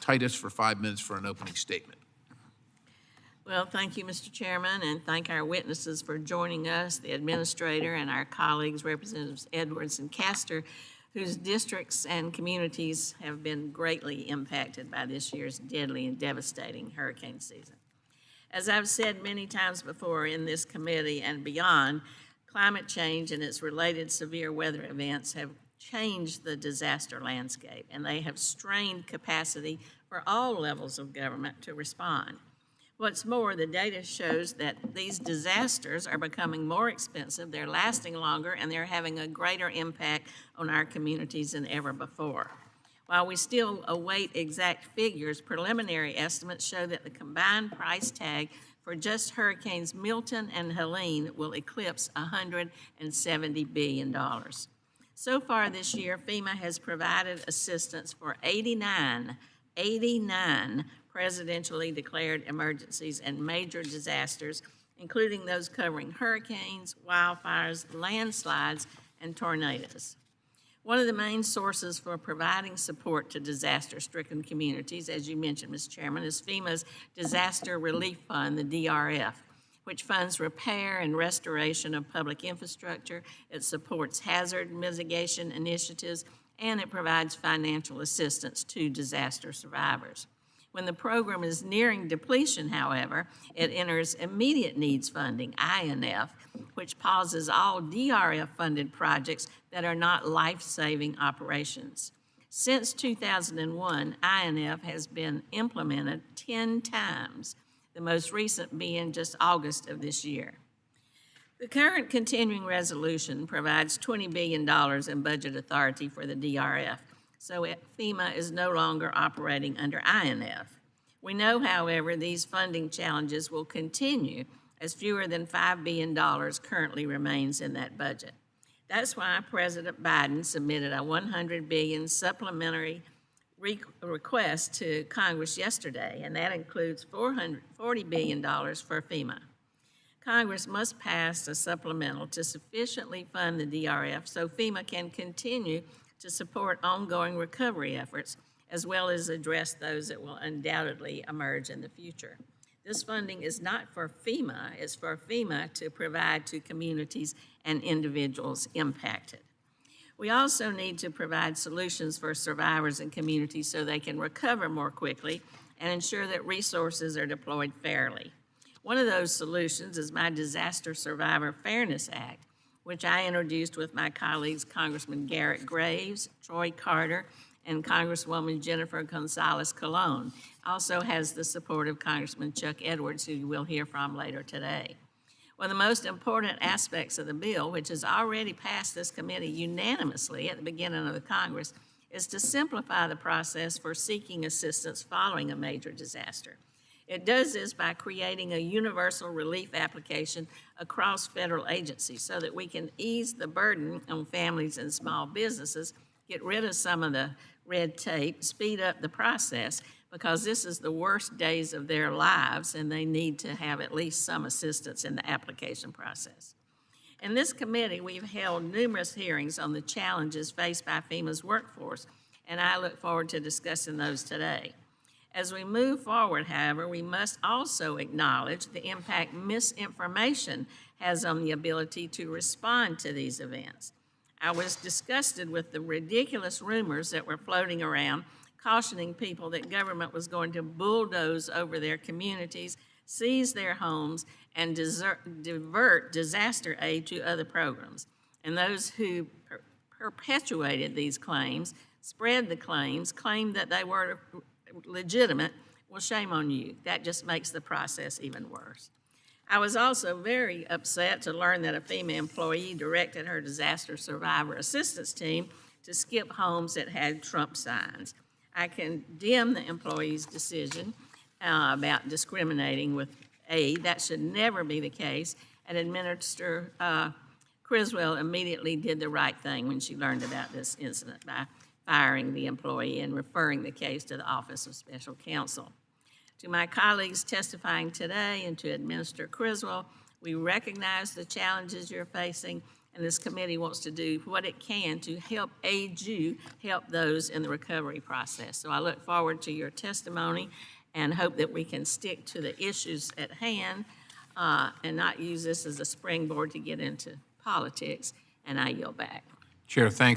Titus for 5 minutes for an opening statement. Well, thank you, Mr. Chairman, and thank our witnesses for joining us, the administrator and our colleagues, Representatives Edwards and Castor, whose districts and communities have been greatly impacted by this year's deadly and devastating hurricane season. As I've said many times before in this committee and beyond, climate change and its related severe weather events have changed the disaster landscape, and they have strained capacity for all levels of government to respond. What's more, the data shows that these disasters are becoming more expensive, they're lasting longer, and they're having a greater impact on our communities than ever before. While we still await exact figures, preliminary estimates show that the combined price tag for just Hurricanes Milton and Helene will eclipse $170 billion. So far this year, FEMA has provided assistance for 89 presidentially declared emergencies and major disasters, including those covering hurricanes, wildfires, landslides, and tornadoes. One of the main sources for providing support to disaster-stricken communities, as you mentioned, Mr. Chairman, is FEMA's Disaster Relief Fund, the DRF, which funds repair and restoration of public infrastructure. It supports hazard mitigation initiatives, and it provides financial assistance to disaster survivors. When the program is nearing depletion, however, it enters immediate needs funding, INF, which pauses all DRF-funded projects that are not life-saving operations. Since 2001, INF has been implemented 10 times, the most recent being just August of this year. The current continuing resolution provides $20 billion in budget authority for the DRF, so FEMA is no longer operating under INF. We know, however, these funding challenges will continue as fewer than $5 billion currently remains in that budget. That's why President Biden submitted a $100 billion supplementary request to Congress yesterday, and that includes $40 billion for FEMA. Congress must pass a supplemental to sufficiently fund the DRF so FEMA can continue to support ongoing recovery efforts, as well as address those that will undoubtedly emerge in the future. This funding is not for FEMA, it's for FEMA to provide to communities and individuals impacted. We also need to provide solutions for survivors and communities so they can recover more quickly and ensure that resources are deployed fairly. One of those solutions is my Disaster Survivor Fairness Act, which I introduced with my colleagues Congressman Garrett Graves, Troy Carter, and Congresswoman Jennifer Gonzalez-Colon. Also has the support of Congressman Chuck Edwards, who you will hear from later today. One of the most important aspects of the bill, which has already passed this committee unanimously at the beginning of the Congress, is to simplify the process for seeking assistance following a major disaster. It does this by creating a universal relief application across federal agencies so that we can ease the burden on families and small businesses, get rid of some of the red tape, speed up the process, because this is the worst days of their lives and they need to have at least some assistance in the application process. In this committee, we've held numerous hearings on the challenges faced by FEMA's workforce, and I look forward to discussing those today. As we move forward, however, we must also acknowledge the impact misinformation has on the ability to respond to these events. I was disgusted with the ridiculous rumors that were floating around, cautioning people that government was going to bulldoze over their communities, seize their homes, and divert disaster aid to other programs. And those who perpetuated these claims, spread the claims, claimed that they were legitimate. Well, shame on you. That just makes the process even worse. I was also very upset to learn that a FEMA employee directed her disaster survivor assistance team to skip homes that had Trump signs. I condemn the employee's decision about discriminating with aid. That should never be the case. And Administrator Criswell immediately did the right thing when she learned about this incident by firing the employee and referring the case to the Office of Special Counsel. To my colleagues testifying today and to Administrator Criswell, we recognize the challenges you're facing, and this committee wants to do what it can to help aid you, help those in the recovery process. So I look forward to your testimony and hope that we can stick to the issues at hand and not use this as a springboard to get into politics, and I yield back. Chair, thanks.